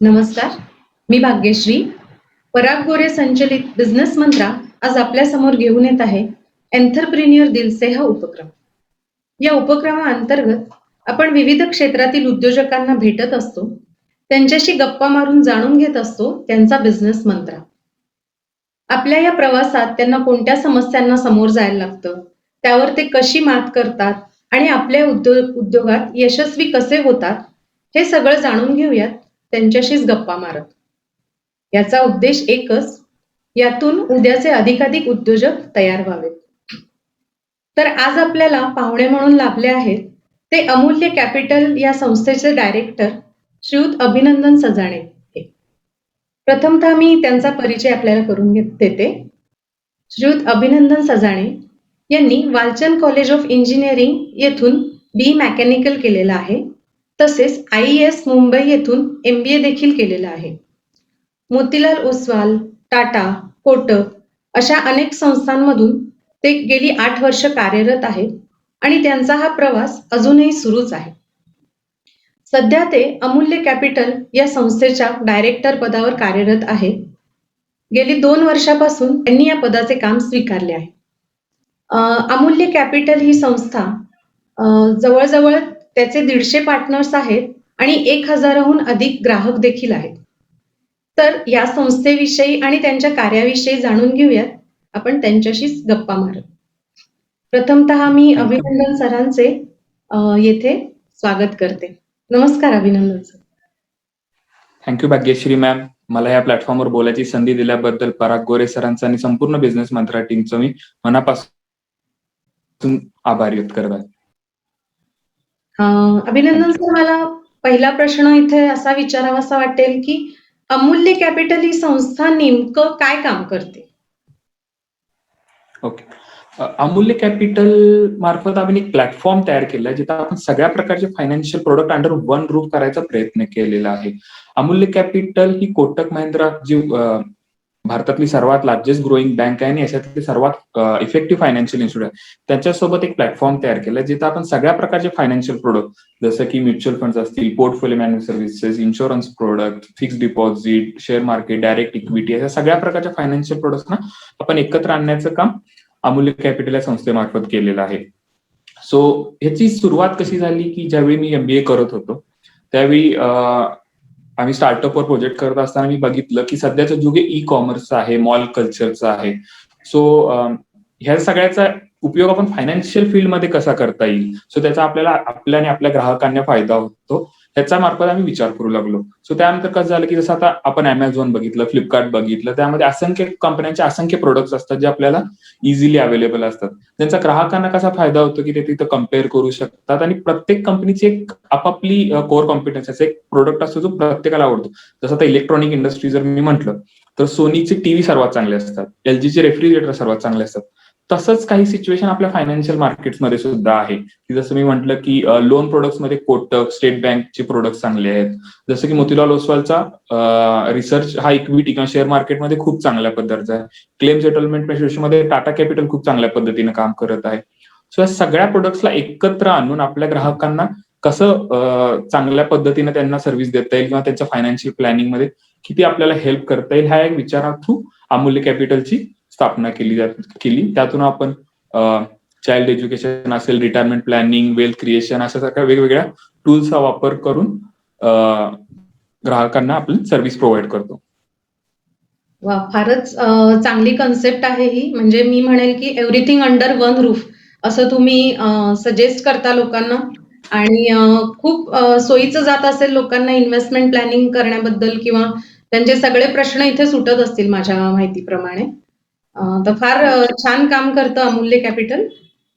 नमस्कार, मी भाग्यश्री. पराग गोरे संचलित बिझनेस मंत्रा आज आपल्या समोर घेऊन येत आहे एंटरप्रेन्युअर दिल से हा उपक्रम. या उपक्रमाअंतर्गत आपण विविध क्षेत्रातील उद्योजकांना भेटत असतो, त्यांच्याशी गप्पा मारून जाणून घेत असतो त्यांचा बिझनेस मंत्रा. आपल्या या प्रवासात त्यांना कोणत्या समस्यांना समोर जायला लागतं, त्यावर ते कशी मात करतात आणि आपल्या उद्योगात यशस्वी कसे होतात, हे सगळं जाणून घेऊयात त्यांच्याशीच गप्पा मारत. याचा उद्देश एकच, यातून उद्याचे अधिकाधिक उद्योजक तयार व्हावेत. तर आज आपल्याला पाहुणे म्हणून लाभले आहेत ते अमूल्य कॅपिटल या संस्थेचे डायरेक्टर श्रीयुत अभिनंदन सजाणे. प्रथमतः मी त्यांचा परिचय आपल्याला करून देते. श्रीयुत अभिनंदन सजाणे यांनी वालचंद कॉलेज ऑफ इंजिनिअरिंग येथून बी मेकॅनिकल केलेलं आहे. तसेच IES मुंबई येथून MBA देखील केलेलं आहे. मोतीलाल ओसवाल, टाटा, कोटक अशा अनेक संस्थांमधून ते गेली 8 वर्ष कार्यरत आहेत आणि त्यांचा हा प्रवास अजूनही सुरूच आहे. सध्या ते अमूल्य कॅपिटल या संस्थेच्या डायरेक्टर पदावर कार्यरत आहे. गेली 2 वर्षापासून त्यांनी या पदाचे काम स्वीकारले आहे. अमूल्य कॅपिटल ही संस्था जवळजवळ त्याचे 150 पार्टनर्स आहेत आणि 1000हून अधिक ग्राहक देखील आहेत. तर या संस्थेविषयी आणि त्यांच्या कार्याविषयी जाणून घेऊयात आपण त्यांच्याशीच गप्पा मारत. प्रथमतः मी अभिनंदन सरांचे येथे स्वागत करते. नमस्कार अभिनंदन सर. Thank you Bhagyashree ma'am. मला या प्लॅटफॉर्मवर बोलायची संधी दिल्याबद्दल पराग गोरे सरांचा आणि संपूर्ण बिझनेस मंत्रा टीमचं मी मनापासून आभार व्यक्त करत आहे. अभिनंदन सर, मला पहिला प्रश्न इथे असा विचारावासा वाटेल की अमूल्य कॅपिटल ही संस्था नेमकं काय काम करते? ओके. अमूल्य कॅपिटल मार्फत आम्ही एक प्लॅटफॉर्म तयार केला आहे, जिथे आपण सगळ्या प्रकारचे financial product under one roof करायचा प्रयत्न केलेला आहे. अमूल्य कॅपिटल ही कोटक महिंद्रा जी भारतातली सर्वात लार्जेस्ट ग्रोईंग बँक आहे आणि याच्यातली सर्वात इफेक्टिव्ह फायनान्शियल इन्स्टिट्यूट आहे, त्यांच्यासोबत एक प्लॅटफॉर्म तयार केला जिथे आपण सगळ्या प्रकारचे फायनान्शियल प्रोडक्ट जसं की म्युच्युअल फंड असतील, portfolio management services, insurance product, fixed deposit, share market, direct equity अशा सगळ्या प्रकारच्या फायनान्शियल प्रोडक्ट्सना आपण एकत्र आणण्याचं काम अमूल्य कॅपिटल या संस्थेमार्फत केलेलं आहे. सो ह्याची सुरुवात कशी झाली की ज्यावेळी मी MBA करत होतो त्यावेळी आम्ही स्टार्टअपवर प्रोजेक्ट करत असताना मी बघितलं की सध्याचं युग ई-कॉमर्सचं आहे, मॉल कल्चरचं आहे. सो ह्या सगळ्याचा उपयोग आपण फायनान्शियल फील्डमध्ये कसा करता येईल, सो त्याचा आपल्या आणि आपल्या ग्राहकांना फायदा होतो, ह्याचा मार्फत आम्ही विचार करू लागलो. सो त्यानंतर कसं झालं की जसं आता आपण Amazon बघितलं, फ्लिपकार्ट बघितलं, त्यामध्ये असंख्य कंपन्यांचे असंख्य प्रोडक्ट्स असतात जे आपल्याला इझिली अवेलेबल असतात. त्यांचा ग्राहकांना कसा फायदा होतो की ते तिथं कम्पेअर करू शकतात आणि प्रत्येक कंपनीची एक आपापली कोर कॉम्पिटन्सी एक प्रोडक्ट असतो जो प्रत्येकाला आवडतो. जसं आता इलेक्ट्रॉनिक इंडस्ट्री जर मी म्हटलं तर सोनीचे टीव्ही सर्वात चांगले असतात, LGचे रेफ्रिजरेटर सर्वात चांगले असतात. तसंच काही सिच्युएशन आपल्या फायनान्शियल मार्केट्समध्ये सुद्धा आहे की जसं मी म्हटलं की लोन प्रोडक्ट्समध्ये कोटक, स्टेट बँकचे प्रोडक्ट चांगले आहेत. जसं की मोतीलाल ओसवालचा रिसर्च हा इक्विटी किंवा शेअर मार्केटमध्ये खूप चांगल्या पद्धतीचा आहे. क्लेम सेटलमेंट मध्ये टाटा कॅपिटल खूप चांगल्या पद्धतीने काम करत आहे. सो या सगळ्या प्रोडक्ट्सला एकत्र आणून आपल्या ग्राहकांना कसं चांगल्या पद्धतीने त्यांना सर्व्हिस देता येईल किंवा त्यांच्या फायनान्शियल प्लॅनिंग मध्ये किती आपल्याला हेल्प करता येईल ह्या एक विचारा थ्रू अमूल्य कॅपिटलची स्थापना केली. त्यातून आपण चाइल्ड एज्युकेशन असेल, रिटायरमेंट प्लॅनिंग, वेल्थ क्रिएशन अशा सारख्या वेगवेगळ्या टूल्सचा वापर करून ग्राहकांना आपण सर्व्हिस प्रोव्हाइड करतो. वा, फारच चांगली कन्सेप्ट आहे ही. म्हणजे मी म्हणेल की एव्हरीथिंग अंडर वन रूफ असं तुम्ही सजेस्ट करता लोकांना आणि खूप सोयीचं जात असेल लोकांना इन्व्हेस्टमेंट प्लॅनिंग करण्याबद्दल किंवा त्यांचे सगळे प्रश्न इथे सुटत असतील माझ्या माहितीप्रमाणे. तर फार छान काम करतं अमूल्य कॅपिटल.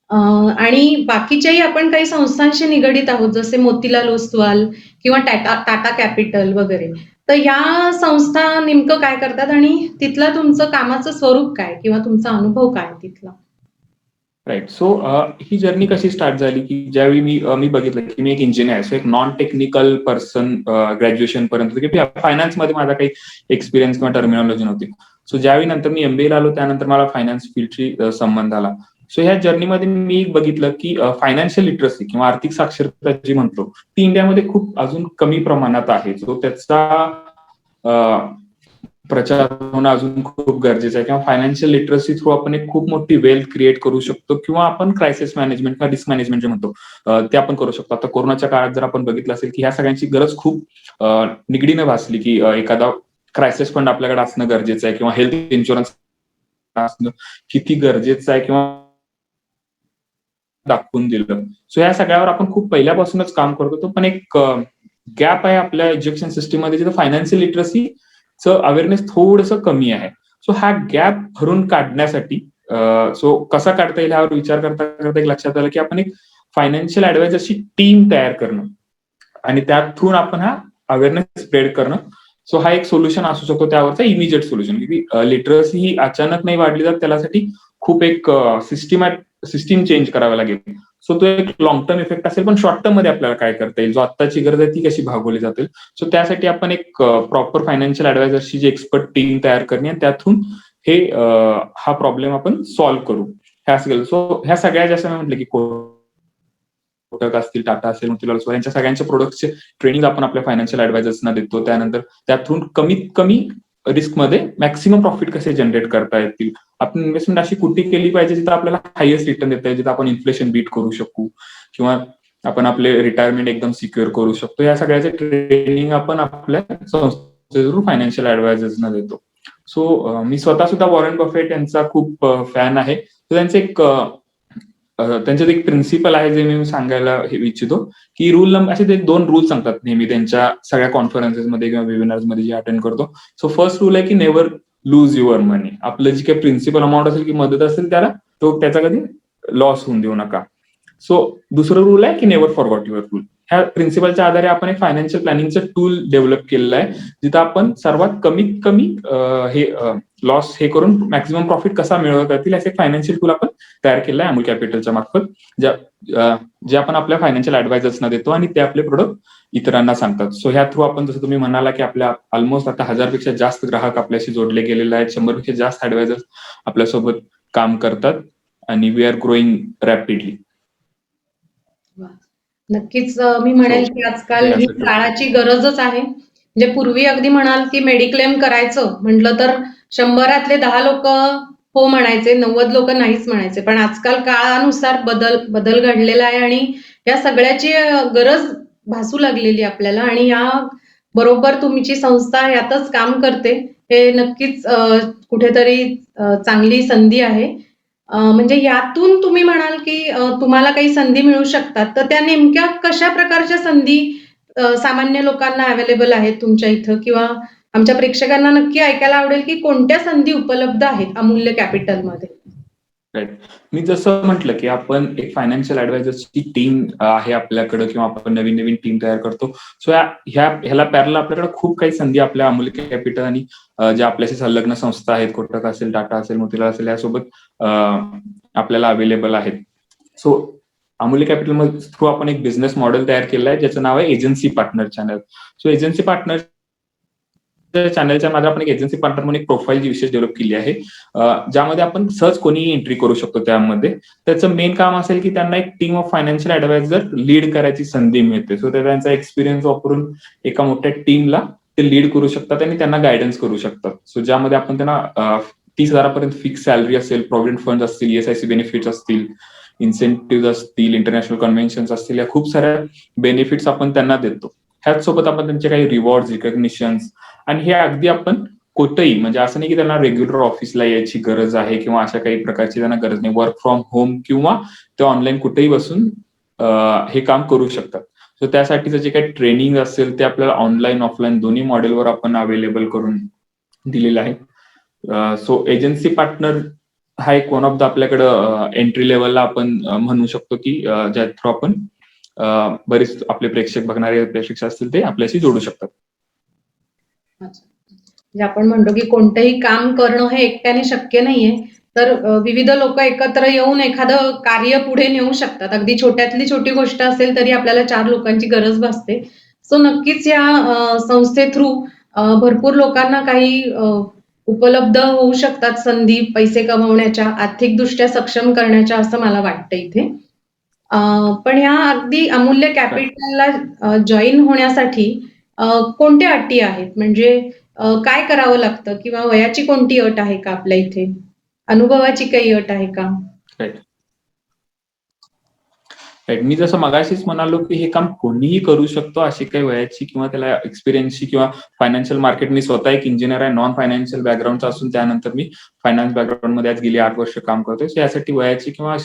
आणि बाकीच्याही आपण काही संस्थांशी निगडित आहोत जसे मोतीलाल ओसवाल किंवा टाटा कॅपिटल वगैरे. तर या संस्था नेमकं काय करतात आणि तिथलं तुमचं कामाचं स्वरूप काय किंवा तुमचा अनुभव काय तिथला? राईट. सो ही जर्नी कशी स्टार्ट झाली की ज्यावेळी मी बघितलं की मी एक इंजिनियर, सो एक नॉन टेक्निकल पर्सन ग्रॅज्युएशन पर्यंत की फायनान्समध्ये माझा काही एक्सपिरियन्स किंवा टर्मिनॉलॉजी नव्हती. सो ज्यावेळी नंतर मी MBA ला आलो त्यानंतर मला फायनान्स फील्डशी संबंध आला. सो ह्या जर्नीमध्ये मी बघितलं की फायनान्शियल लिटरसी किंवा आर्थिक साक्षरता जी म्हणतो ती इंडियामध्ये खूप अजून कमी प्रमाणात आहे. सो त्याचा प्रचार होणं अजून खूप गरजेचं आहे किंवा फायनान्शियल लिटरसी थ्रू आपण एक खूप मोठी वेल्थ क्रिएट करू शकतो किंवा आपण क्रायसिस मॅनेजमेंट किंवा रिस्क मॅनेजमेंट जे म्हणतो ते आपण करू शकतो. आता कोरोनाच्या काळात जर आपण बघितलं असेल की ह्या सगळ्यांची गरज खूप निगडीनं भासली की एखादा क्रायसिस फंड आपल्याकडे असणं गरजेचं आहे किंवा हेल्थ इन्शुरन्स असणं किती गरजेचं आहे किंवा दाखवून दिलं. सो या सगळ्यावर आपण खूप पहिल्यापासूनच काम करतो. तो पण एक गॅप आहे आपल्या एज्युकेशन सिस्टीममध्ये जिथं फायनान्शियल लिटरसीचं अवेअरनेस थोडंसं कमी आहे. सो हा गॅप भरून काढण्यासाठी सो कसा काढता येईल यावर विचार करता करता एक लक्षात आलं की आपण एक फायनान्शियल ऍडवायझरची टीम तयार करणं आणि त्या थ्रू आपण हा अवेअरनेस स्प्रेड करणं. सो हा एक सोल्युशन असू शकतो त्यावरचा इमिजिएट सोल्युशन. लिटरसी ही अचानक नाही वाढली जात, त्यासाठी खूप एक सिस्टीम चेंज करावी लागेल. सो तो एक लॉंग टर्म इफेक्ट असेल, पण शॉर्ट टर्म मध्ये आपल्याला काय करता येईल, जो आत्ताची गरज आहे ती कशी भागवली जातील. सो त्यासाठी आपण एक प्रॉपर फायनान्शियल ऍडवायझरची जी एक्सपर्ट टीम तयार करणे आणि त्यातून हा प्रॉब्लेम आपण सॉल्व्ह करू. सो ह्या सगळ्या जसं मी म्हटलं की कोटक असतील, टाटा असेल, मोतीलाल ओस्वाल यांच्या सगळ्यांच्या प्रोडक्टचे ट्रेनिंग आपण आपल्या फायनान्शियल ऍडवायझर्सना देतो. त्यानंतर त्यातून कमीत कमी रिस्कमध्ये मॅक्सिमम प्रॉफिट कसे जनरेट करता येतील. आपण इन्व्हेस्टमेंट अशी कुठे केली पाहिजे जिथं आपल्याला हायेस्ट रिटर्न देता येईल, जिथं आपण इन्फ्लेशन बीट करू शकू किंवा आपण आपले रिटायरमेंट एकदम सिक्युअर करू शकतो. या सगळ्याचे ट्रेनिंग आपण आपल्या संस्थेतून फायनान्शियल ऍडवायझर्सना देतो. सो मी स्वतः सुद्धा वॉरेन बफेट यांचा खूप फॅन आहे. तर त्यांच्यात एक प्रिन्सिपल आहे जे मी सांगायला इच्छितो की असे ते 2 रूल सांगतात नेहमी त्यांच्या सगळ्या कॉन्फरन्सेसमध्ये किंवा वेबिनार्समध्ये जे अटेंड करतो. सो फर्स्ट रूल आहे की नेव्हर लूज युअर मनी. आपलं जी काही प्रिन्सिपल अमाऊंट असेल की मदत असेल त्याचा कधी लॉस होऊन देऊ नका. सो दुसरं रूल आहे की नेव्हर फॉरगॉट युअर रूल. ह्या प्रिन्सिपलच्या आधारे आपण एक फायनान्शियल प्लॅनिंगचं टूल डेव्हलप केलेलं आहे, जिथं आपण सर्वात कमीत कमी लॉस करून मॅक्सिमम प्रॉफिट कसा मिळवता येतील असे फायनान्शियल टूल आपण तयार केलं आहे अमूल कॅपिटलच्या मार्फत, जे आपण आपल्या फायनान्शियल ऍडवायझर्सना देतो आणि ते आपले प्रोडक्ट इतरांना सांगतात. सो ह्या थ्रू आपण जसं तुम्ही म्हणाला की आपल्या ऑलमोस्ट आता 1000 पेक्षा जास्त ग्राहक आपल्याशी जोडले गेलेले आहेत, 100 पेक्षा जास्त ऍडवायझर्स आपल्यासोबत काम करतात आणि वी आर ग्रोईंग रॅपिडली. नक्कीच मी म्हणेल की आजकाल ही काळाची गरजच आहे. म्हणजे पूर्वी अगदी म्हणाल की मेडिक्लेम करायचं म्हटलं तर 100रातले 10 लोक हो म्हणायचे, 90 लोक नाहीच म्हणायचे. पण आजकाल काळानुसार बदल घडलेला आहे आणि या सगळ्याची गरज भासू लागलेली आपल्याला आणि या बरोबर तुमची संस्था यातच काम करते. हे नक्कीच कुठेतरी चांगली संधी आहे. म्हणजे यातून तुम्ही म्हणाल की तुम्हाला काही संधी मिळू शकतात, तर त्या नेमक्या कशा प्रकारच्या संधी सामान्य लोकांना अवेलेबल आहेत तुमच्या इथं? किंवा आमच्या प्रेक्षकांना नक्की ऐकायला आवडेल की कोणत्या संधी उपलब्ध आहेत अमूल्य कॅपिटलमध्ये? राईट. मी जसं म्हटलं की आपण एक फायनान्शियल ऍडवायझर्सची टीम आहे आपल्याकडे किंवा आपण नवीन नवीन टीम तयार करतो. सो ह्याला पॅरल आपल्याकडे खूप काही संधी आपल्या अमूल्य कॅपिटल आणि ज्या आपल्याशी संलग्न संस्था आहेत, कोटक असेल, टाटा असेल, मोतीलाल असेल, यासोबत आपल्याला अवेलेबल आहेत. सो अमूल्य कॅपिटल थ्रू आपण एक बिझनेस मॉडेल तयार केलं आहे ज्याचं नाव आहे agency partner channel. So agency partner चॅनलच्या मध्ये आपण एक एजन्सी पार्टनर म्हणून एक प्रोफाईल विशेष डेव्हलप केली आहे, ज्यामध्ये आपण सहज कोणीही एंट्री करू शकतो. त्यामध्ये त्याचं मेन काम असेल की त्यांना एक team of financial adviser lead करायची संधी मिळते. सो त्यांचा एक्सपिरियन्स वापरून एका मोठ्या टीमला ते लीड करू शकतात आणि त्यांना गायडन्स करू शकतात. सो ज्यामध्ये आपण त्यांना 30,000पर्यंत फिक्स सॅलरी असेल, प्रॉव्हिडंट फंड असतील, ESIC बेनिफिट्स असतील, इन्सेंटिव्ह असतील, इंटरनॅशनल कन्व्हेन्शन असतील, या खूप साऱ्या बेनिफिट्स आपण त्यांना देतो. ह्याच सोबत आपण त्यांचे काही रिवॉर्ड, रिकॉग्निशन्स, आणि हे अगदी आपण कुठेही, म्हणजे असं नाही की त्यांना रेग्युलर ऑफिसला यायची गरज आहे किंवा अशा काही प्रकारची त्यांना गरज नाही. वर्क फ्रॉम होम किंवा ते ऑनलाईन कुठेही बसून हे काम करू शकतात. सो त्यासाठीचं जे काही ट्रेनिंग असेल ते आपल्याला ऑनलाईन ऑफलाईन दोन्ही मॉडेलवर आपण अवेलेबल करून दिलेलं आहे. सो एजन्सी पार्टनर हा एक वन ऑफ द आपल्याकडं एंट्री लेवलला आपण म्हणू शकतो की ज्या थ्रू आपण बरेच आपले प्रेक्षक, बघणारे प्रेक्षक असतील ते आपल्याशी जोडू शकतात. म्हणजे आपण म्हणतो की कोणतंही काम करणं हे एकट्याने शक्य नाहीये, तर विविध लोक एकत्र येऊन एखादं कार्य पुढे नेऊ शकतात. अगदी छोट्यातली छोटी गोष्ट असेल तरी आपल्याला 4 लोकांची गरज भासते. सो नक्कीच या संस्थे थ्रू भरपूर लोकांना काही उपलब्ध होऊ शकतात संधी पैसे कमवण्याच्या, आर्थिकदृष्ट्या सक्षम करण्याच्या, असं मला वाटतं इथे. पण ह्या अगदी अमूल्य कॅपिटलला जॉईन होण्यासाठी कोणत्या अटी आहेत? म्हणजे काय करावं लागतं किंवा वयाची कोणती अट आहे का आपल्या इथे? अनुभवाची काही अट आहे का? राइट. राइट. मी जसं मगाशीच म्हणालो, की हे काम कोणीही करू शकतो. अशी काही वयाची किंवा त्याला एक्सपिरियन्सची किंवा फायनान्शियल मार्केट मी स्वतः एक इंजिनिअर आहे. नॉन फायनान्शियल बॅकग्राऊंडचा असून त्यानंतर मी फायनान्स बॅकग्राऊंडमध्ये आज गेली 8 वर्ष काम करतोय. सो यासाठी वयाची किंवा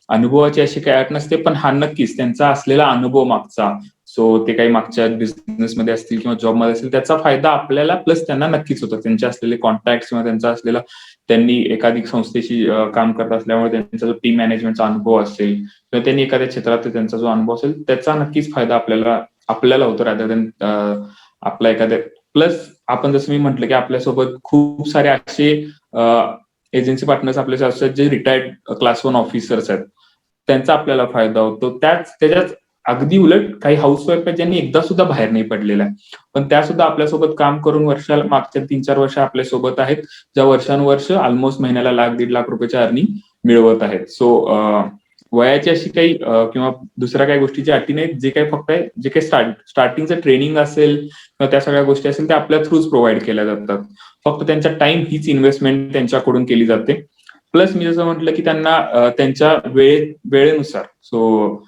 अनुभवाची अशी काही अट नसते. पण हा नक्कीच त्यांचा असलेला अनुभव मागचा, सो ते काही मागच्या बिझनेसमध्ये असतील किंवा जॉबमध्ये असतील, त्याचा फायदा आपल्याला प्लस त्यांना नक्कीच होतो. त्यांचे असलेले कॉन्टॅक्ट्स किंवा त्यांचा असलेला त्यांनी एकाधिक संस्थेशी काम करत असल्यामुळे त्यांचा जो टीम मॅनेजमेंटचा अनुभव असेल किंवा त्यांनी एखाद्या क्षेत्रात त्यांचा जो अनुभव असेल त्याचा नक्कीच फायदा आपल्याला होतो रादर दॅन आपला एखाद्या प्लस आपण जसं मी म्हटलं की आपल्यासोबत खूप सारे असे एजन्सी पार्टनर्स आपल्याचे असतात जे रिटायर्ड क्लास 1 ऑफिसर्स आहेत. त्यांचा आपल्याला फायदा होतो. त्याच्यात अगदी उलट काही हाऊसवाईफ आहेत ज्यांनी एकदा सुद्धा बाहेर नाही पडलेल्या आहे. पण त्या सुद्धा आपल्यासोबत काम करून वर्षाला मागच्या 3-4 वर्ष आपल्यासोबत आहेत. ज्या वर्षानुवर्ष ऑलमोस्ट महिन्याला ₹1,00,000-1.5 लाख रुपयाच्या अर्निंग मिळवत आहेत. सो वयाची अशी काही किंवा दुसऱ्या काही गोष्टीची अटी नाहीत. जे काही फक्त आहे, जे काही स्टार्टिंगचं ट्रेनिंग असेल किंवा त्या सगळ्या गोष्टी असेल त्या आपल्या थ्रूच प्रोव्हाइड केल्या जातात. फक्त त्यांचा टाइम हीच इन्व्हेस्टमेंट त्यांच्याकडून केली जाते. प्लस मी जसं म्हटलं की त्यांना त्यांच्या वेळेनुसार सो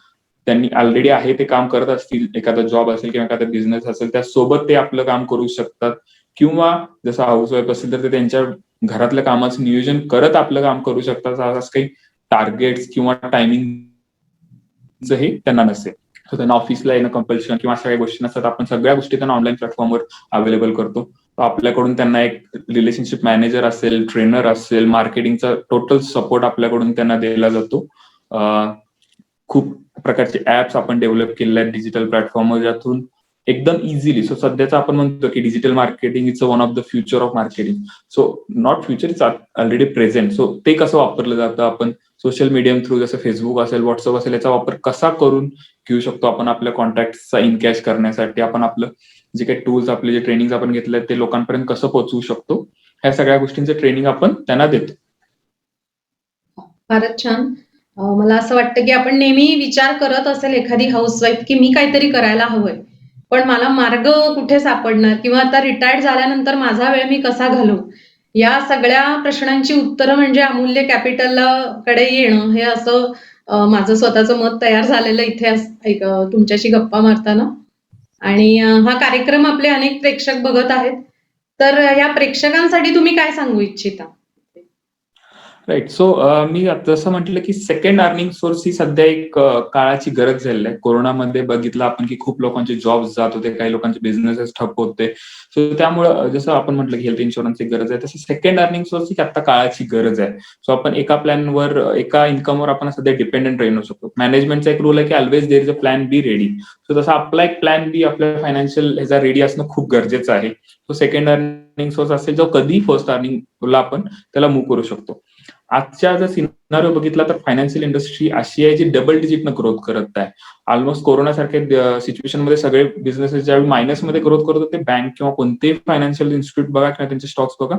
त्यांनी ऑलरेडी आहे ते काम करत असतील, एखादा जॉब असेल किंवा एखादा बिझनेस असेल, त्यासोबत ते आपलं काम करू शकतात किंवा जसं हाऊसवाईफ असेल तर ते त्यांच्या घरातल्या कामाचं नियोजन करत आपलं काम करू शकतात. असं काही टार्गेट्स किंवा टायमिंगचं हे त्यांना नसेल. तर त्यांना ऑफिसला येणं कंपल्शन किंवा अशा काही गोष्टी नसतात. आपण सगळ्या गोष्टी त्यांना ऑनलाईन प्लॅटफॉर्मवर अवेलेबल करतो. आपल्याकडून त्यांना एक रिलेशनशिप मॅनेजर असेल, ट्रेनर असेल, मार्केटिंगचा टोटल सपोर्ट आपल्याकडून त्यांना दिला जातो. खूप प्रकारचे ऍप्स आपण डेव्हलप केलेले आहेत डिजिटल प्लॅटफॉर्मवर ज्यातून एकदम इझिली सो सध्याचं आपण म्हणतो की digital marketing is one of the future of marketing. So not future is already present. So ते कसं वापरलं जातं आपण सोशल मीडिया थ्रू जसं फेसबुक असेल, व्हॉट्सअप असेल याचा वापर कसा करून घेऊ शकतो आपण आपल्या कॉन्टॅक्टचा इनकॅश करण्यासाठी. आपण आपलं जे काही टूल्स आपले जे ट्रेनिंग आपण घेतले ते लोकांपर्यंत कसं पोहोचवू शकतो, ह्या सगळ्या गोष्टींचं ट्रेनिंग आपण त्यांना देतो. फारच छान. मला असं वाटतं की आपण नेहमी विचार करत असेल एखादी हाऊसवाईफ की मी काहीतरी करायला हवंय. पण मला मार्ग कुठे सापडणार किंवा आता रिटायर्ड झाल्यानंतर माझा वेळ मी कसा घालवू? या सगळ्या प्रश्नांची उत्तरं म्हणजे अमूल्य कॅपिटलकडे येणं हे असं माझं स्वतःचं मत तयार झालेलं इथे तुमच्याशी गप्पा मारताना. आणि हा कार्यक्रम आपले अनेक प्रेक्षक बघत आहेत. तर या प्रेक्षकांसाठी तुम्ही काय सांगू इच्छिता? राइट. सो मी जसं म्हटलं की सेकंड अर्निंग सोर्स ही सध्या एक काळाची गरज झालेली आहे. कोरोनामध्ये बघितलं आपण की खूप लोकांचे जॉब्स जात होते, काही लोकांचे बिझनेसेस ठप्प होते. सो त्यामुळं जसं आपण म्हटलं की हेल्थ इन्शुरन्सची गरज आहे, तसं सेकंड अर्निंग सोर्स ही आता काळाची गरज आहे. सो आपण एका प्लॅनवर, एका इन्कमवर आपण सध्या डिपेंडंट राहू शकतो. मॅनेजमेंटचा एक रूल आहे की always there is a plan B ready. So तसा आपला एक प्लॅन बी आपल्या फायनान्शियल ह्याचा रेडी असणं खूप गरजेचं आहे. तो सेकंड अर्निंग सोर्स असेल जो कधी फर्स्ट अर्निंगला आपण त्याला मूव्ह करू शकतो. आजच्या जर सिनारिओ बघितला तर फायनान्शियल इंडस्ट्री अशी आहे जी डबल डिजिटनं ग्रोथ करत आहे. ऑलमोस्ट कोरोनासारख्या सिच्युएशनमध्ये सगळे बिझनेसेस ज्यावेळी मायनसमध्ये ग्रोथ करत होते, बँक किंवा कोणतेही फायनान्शियल इन्स्टिट्यूट बघा किंवा त्यांचे स्टॉक्स बघा,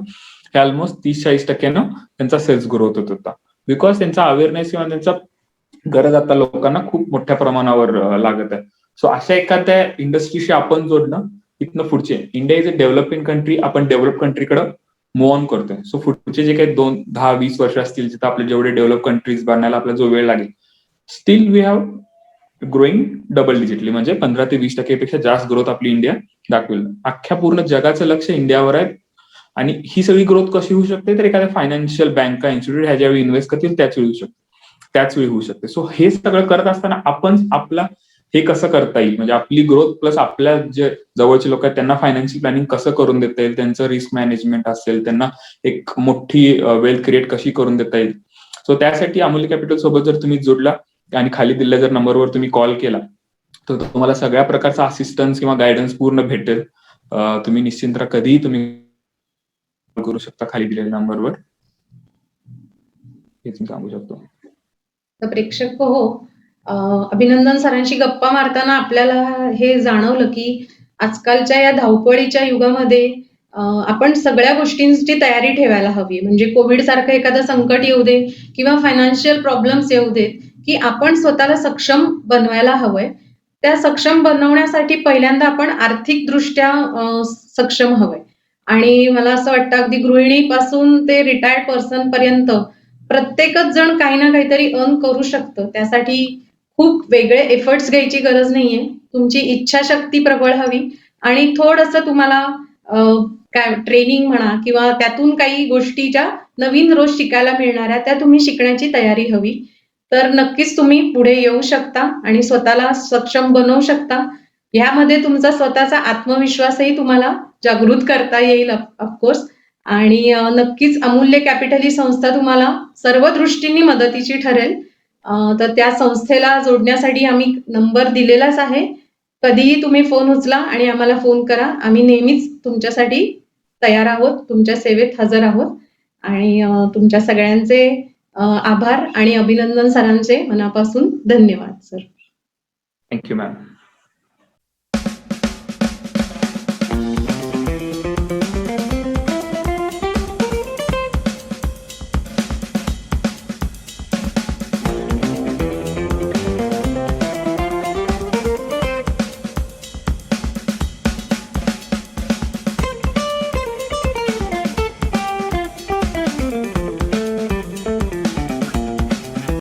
हे ऑलमोस्ट 30-40% त्यांचा सेल्स ग्रोथ होत होता. बिकॉज त्यांचा अवेअरनेस किंवा त्यांचा गरज आता लोकांना खूप मोठ्या प्रमाणावर लागत आहे. सो अशा एखाद्या इंडस्ट्रीशी आपण जोडणं इथनं पुढचे. India is a developing country, आपण डेव्हलप कंट्रीकडे मूव्ह ऑन करतोय. सो पुढचे जे काही 2, 10, 20 वर्ष असतील जिथं आपले जेवढे डेव्हलप कंट्रीज बनण्याला आपला जो वेळ लागेल, still we have growing double digitally, म्हणजे 15 ते 20% पेक्षा जास्त ग्रोथ आपली इंडिया दाखवेल. अख्ख्या पूर्ण जगाचं लक्ष इंडियावर आहे. आणि ही सगळी ग्रोथ कशी होऊ शकते तर एखाद्या फायनान्शियल बँका, इन्स्टिट्यूट ह्या ज्यावेळी इन्व्हेस्ट करतील त्याच वेळी होऊ शकते. सो हे सगळं करत असताना आपण आपला हे कसं करता येईल, म्हणजे आपली ग्रोथ प्लस आपल्या जे जवळचे लोक आहेत त्यांना फायनान्शियल प्लॅनिंग कसं करून देता येईल, त्यांचं रिस्क मॅनेजमेंट असेल, त्यांना एक मोठी वेल्थ क्रिएट कशी करून देता येईल. सो त्यासाठी अमूल्य कॅपिटल सोबत जर तुम्ही जोडला आणि खाली दिलेल्या जर नंबरवर तुम्ही कॉल केला तर तुम्हाला सगळ्या प्रकारचा असिस्टन्स किंवा गायडन्स पूर्ण भेटेल. तुम्ही निश्चिंत राहा, कधीही तुम्ही करू शकता खाली दिलेल्या नंबरवर. हेच मी सांगू शकतो. तर प्रेक्षक हो, अभिनंदन सरांशी गप्पा मारताना आपल्याला हे जाणवलं की आजकालच्या या धावपळीच्या युगामध्ये आपण सगळ्या गोष्टींची तयारी ठेवायला हवी. म्हणजे कोविड सारखं एखादं संकट येऊ दे किंवा फायनान्शियल प्रॉब्लेम्स येऊ देत, की आपण स्वतःला सक्षम बनवायला हवंय. त्या सक्षम बनवण्यासाठी पहिल्यांदा आपण आर्थिकदृष्ट्या सक्षम हवंय. आणि मला असं वाटतं अगदी गृहिणीपासून ते रिटायर्ड पर्सन पर्यंत प्रत्येकच जण काही ना काहीतरी अर्न करू शकतं. त्यासाठी खूप वेगळे एफर्ट्स घ्यायची गरज नाहीये. तुमची इच्छाशक्ती प्रबळ हवी आणि थोडंसं तुम्हाला काय ट्रेनिंग म्हणा किंवा त्यातून काही गोष्टी ज्या नवीन रोज शिकायला मिळणाऱ्या त्या तुम्ही शिकण्याची तयारी हवी. तर नक्कीच तुम्ही पुढे येऊ शकता आणि स्वतःला सक्षम बनवू शकता. ह्यामध्ये तुमचा स्वतःचा आत्मविश्वासही तुम्हाला जागृत करता येईल ऑफकोर्स आणि नक्कीच अमूल्य कॅपिटल ही संस्था तुम्हाला सर्व दृष्टींनी मदतीची ठरेल. तर त्या संस्थेला जोडण्यासाठी आम्ही नंबर दिलेलाच आहे. कधीही तुम्ही फोन उचला आणि आम्हाला फोन करा. आम्ही नेहमीच तुमच्यासाठी तयार आहोत, तुमच्या सेवेत हजर आहोत आणि तुमच्या सगळ्यांचे आभार आणि अभिनंदन सरांचे मनापासून धन्यवाद सर. Thank you ma'am.